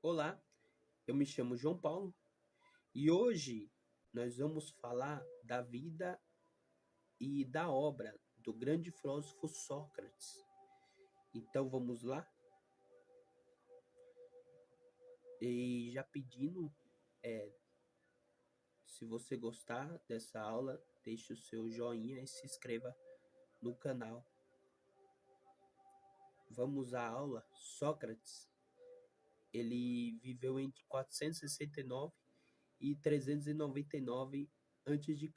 Olá, eu me chamo João Paulo e hoje nós vamos falar da vida e da obra do grande filósofo Sócrates. Então vamos lá? E já pedindo, é, se você gostar dessa aula, deixe o seu joinha e se inscreva no canal. Vamos à aula. Sócrates, ele viveu entre 469 e 399 a.C.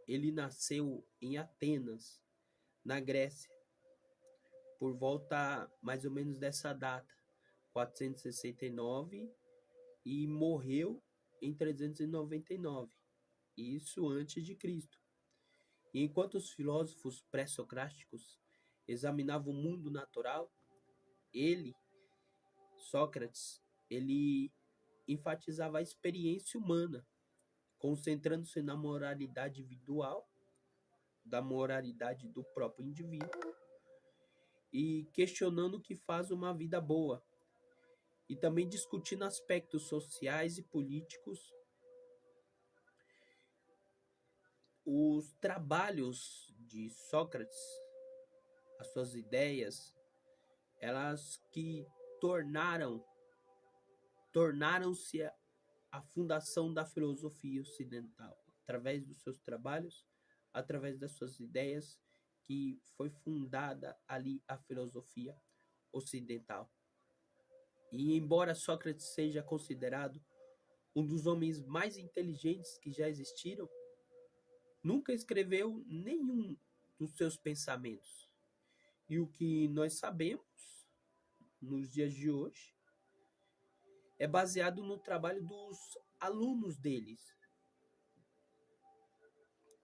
Ele nasceu em Atenas, na Grécia, por volta mais ou menos dessa data, 469, e morreu em 399, isso antes de Cristo. E enquanto os filósofos pré-socráticos examinavam o mundo natural, ele, Sócrates, ele enfatizava a experiência humana, concentrando-se na moralidade individual, da moralidade do próprio indivíduo, e questionando o que faz uma vida boa, e também discutindo aspectos sociais e políticos. Os trabalhos de Sócrates, as suas ideias, elas que tornaram-se a fundação da filosofia ocidental, através dos seus trabalhos, através das suas ideias, que foi fundada ali a filosofia ocidental. E embora Sócrates seja considerado um dos homens mais inteligentes que já existiram, nunca escreveu nenhum dos seus pensamentos. E o que nós sabemos nos dias de hoje é baseado no trabalho dos alunos deles,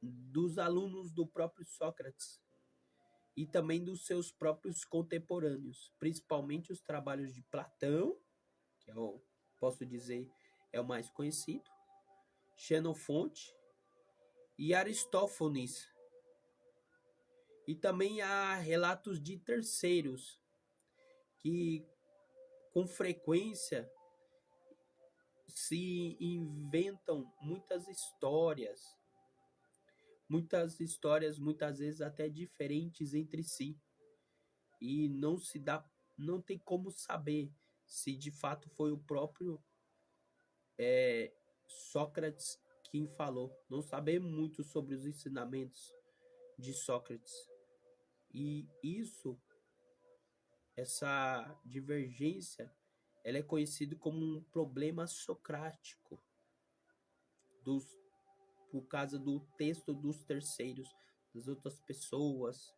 dos alunos do próprio Sócrates e também dos seus próprios contemporâneos, principalmente os trabalhos de Platão, que eu posso dizer é o mais conhecido, Xenofonte e Aristófanes. E também há relatos de terceiros que com frequência se inventam muitas histórias muitas vezes até diferentes entre si, e não tem como saber se de fato foi o próprio Sócrates quem falou. Não sabemos muito sobre os ensinamentos de Sócrates. E essa divergência, ela é conhecida como um problema socrático, dos, por causa do texto dos terceiros, das outras pessoas,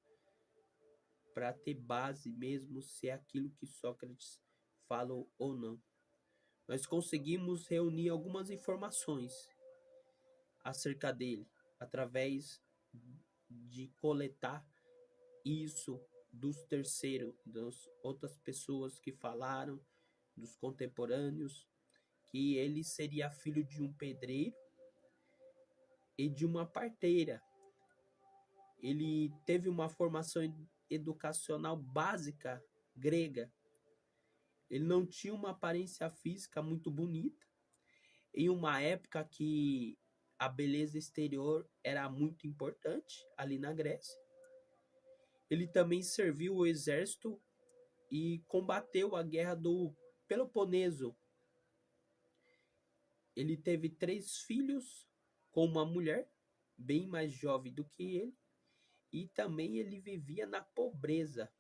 para ter base mesmo se é aquilo que Sócrates falou ou não. Nós conseguimos reunir algumas informações acerca dele, através de coletar isso dos terceiros, das outras pessoas que falaram, dos contemporâneos, que ele seria filho de um pedreiro e de uma parteira. Ele teve uma formação educacional básica grega. Ele não tinha uma aparência física muito bonita, em uma época que a beleza exterior era muito importante ali na Grécia. Ele também serviu o exército e combateu a guerra do Peloponeso. Ele teve 3 filhos com uma mulher bem mais jovem do que ele, e também ele vivia na pobreza.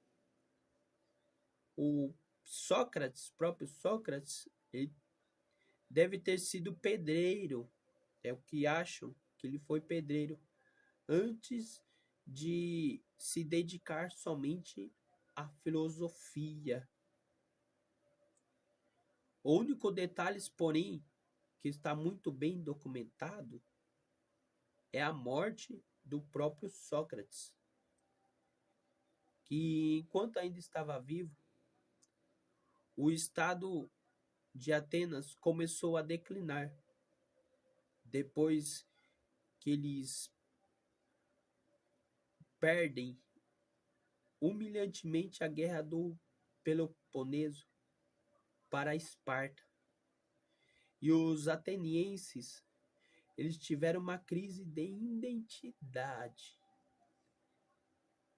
O próprio Sócrates, ele deve ter sido pedreiro, é o que acham, que ele foi pedreiro, antes de se dedicar somente à filosofia. O único detalhe, porém, que está muito bem documentado é a morte do próprio Sócrates, que enquanto ainda estava vivo, o estado de Atenas começou a declinar, depois que eles perdem humilhantemente a guerra do Peloponeso. para Esparta. E os atenienses, eles tiveram uma crise de identidade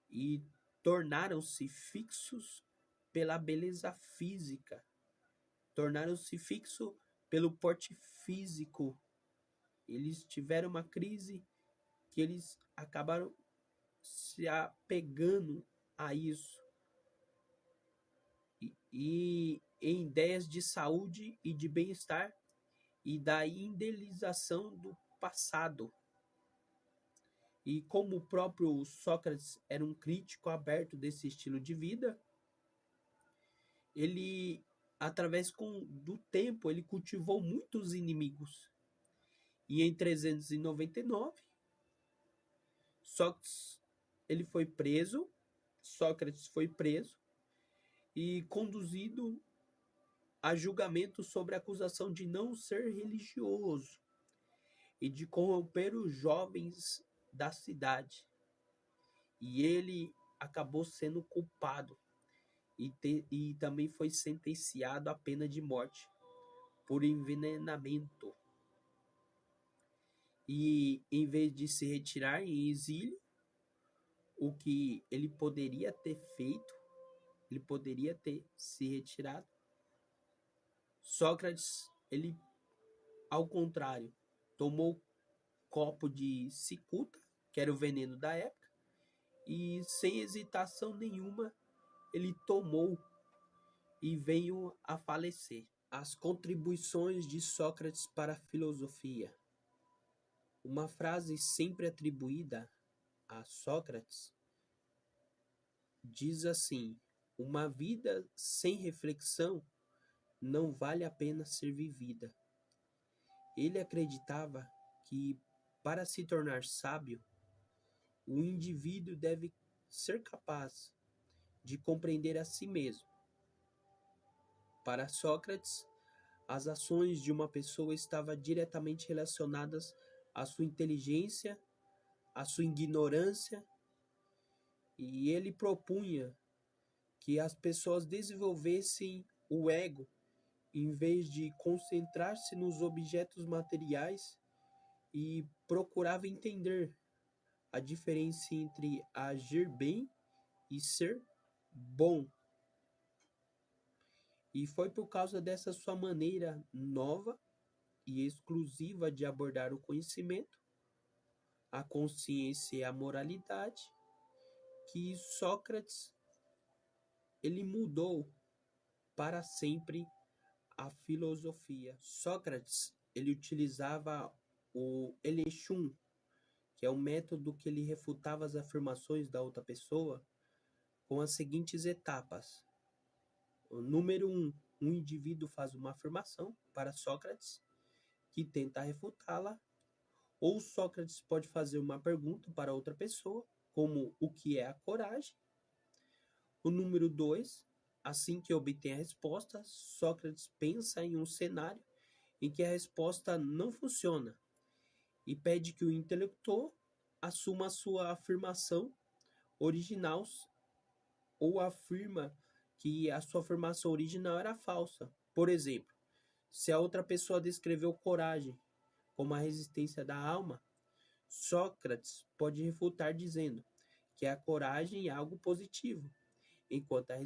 e tornaram-se fixos pela beleza física, tornaram-se fixos pelo porte físico. Eles tiveram uma crise que eles acabaram se apegando a isso. E em ideias de saúde e de bem-estar e da idealização do passado. E como o próprio Sócrates era um crítico aberto desse estilo de vida, ele, através do tempo, ele cultivou muitos inimigos. E em 399, Sócrates foi preso e conduzido a julgamento sobre a acusação de não ser religioso e de corromper os jovens da cidade. E ele acabou sendo culpado e também foi sentenciado à pena de morte por envenenamento. E em vez de se retirar em exílio, o que ele poderia ter feito, ele poderia ter se retirado. Sócrates, ele, ao contrário, tomou copo de cicuta, que era o veneno da época, e sem hesitação nenhuma, ele tomou e veio a falecer. As contribuições de Sócrates para a filosofia. Uma frase sempre atribuída a Sócrates diz assim: uma vida sem reflexão não vale a pena ser vivida. Ele acreditava que, para se tornar sábio, o indivíduo deve ser capaz de compreender a si mesmo. Para Sócrates, as ações de uma pessoa estavam diretamente relacionadas à sua inteligência, à sua ignorância, e ele propunha que as pessoas desenvolvessem o ego em vez de concentrar-se nos objetos materiais, e procurava entender a diferença entre agir bem e ser bom. E foi por causa dessa sua maneira nova e exclusiva de abordar o conhecimento, a consciência e a moralidade, que Sócrates ele mudou para sempre a filosofia. Sócrates ele utilizava o Eleshun, que é um método que ele refutava as afirmações da outra pessoa com as seguintes etapas. O número 1, um indivíduo faz uma afirmação para Sócrates, que tenta refutá-la, ou Sócrates pode fazer uma pergunta para outra pessoa, como o que é a coragem. O número 2, assim que obtém a resposta, Sócrates pensa em um cenário em que a resposta não funciona e pede que o intelector assuma a sua afirmação original ou afirma que a sua afirmação original era falsa. Por exemplo, se a outra pessoa descreveu coragem como a resistência da alma, Sócrates pode refutar dizendo que a coragem é algo positivo, enquanto a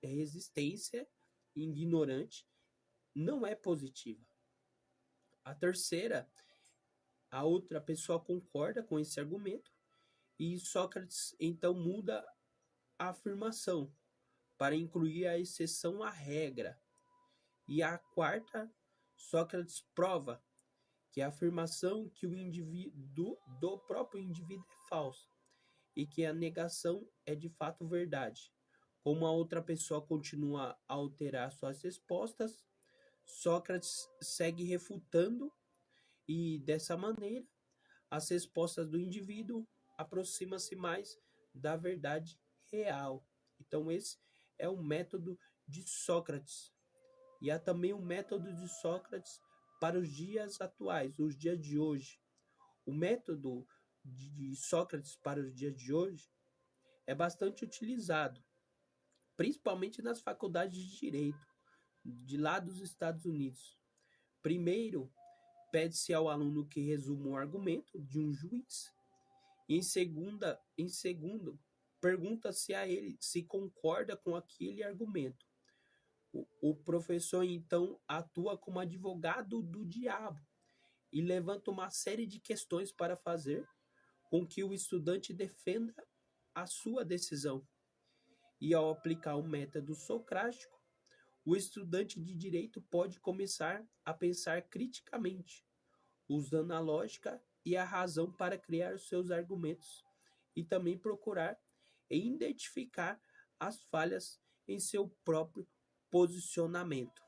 resistência ignorante não é positiva. A terceira, a outra pessoa concorda com esse argumento e Sócrates então muda a afirmação para incluir a exceção à regra. E a quarta, Sócrates prova que a afirmação que o indivíduo do próprio indivíduo é falsa e que a negação é de fato verdade. Como a outra pessoa continua a alterar suas respostas, Sócrates segue refutando e dessa maneira as respostas do indivíduo aproximam-se mais da verdade real. Então esse é o método de Sócrates. E há também o método de Sócrates para os dias atuais, os dias de hoje. O método de Sócrates para os dias de hoje é bastante utilizado, principalmente nas faculdades de direito, de lá dos Estados Unidos. Primeiro, pede-se ao aluno que resuma o argumento de um juiz. Em segundo, pergunta-se a ele se concorda com aquele argumento. O professor então atua como advogado do diabo e levanta uma série de questões para fazer com que o estudante defenda a sua decisão. E ao aplicar o método socrático, o estudante de direito pode começar a pensar criticamente, usando a lógica e a razão para criar os seus argumentos e também procurar identificar as falhas em seu próprio posicionamento.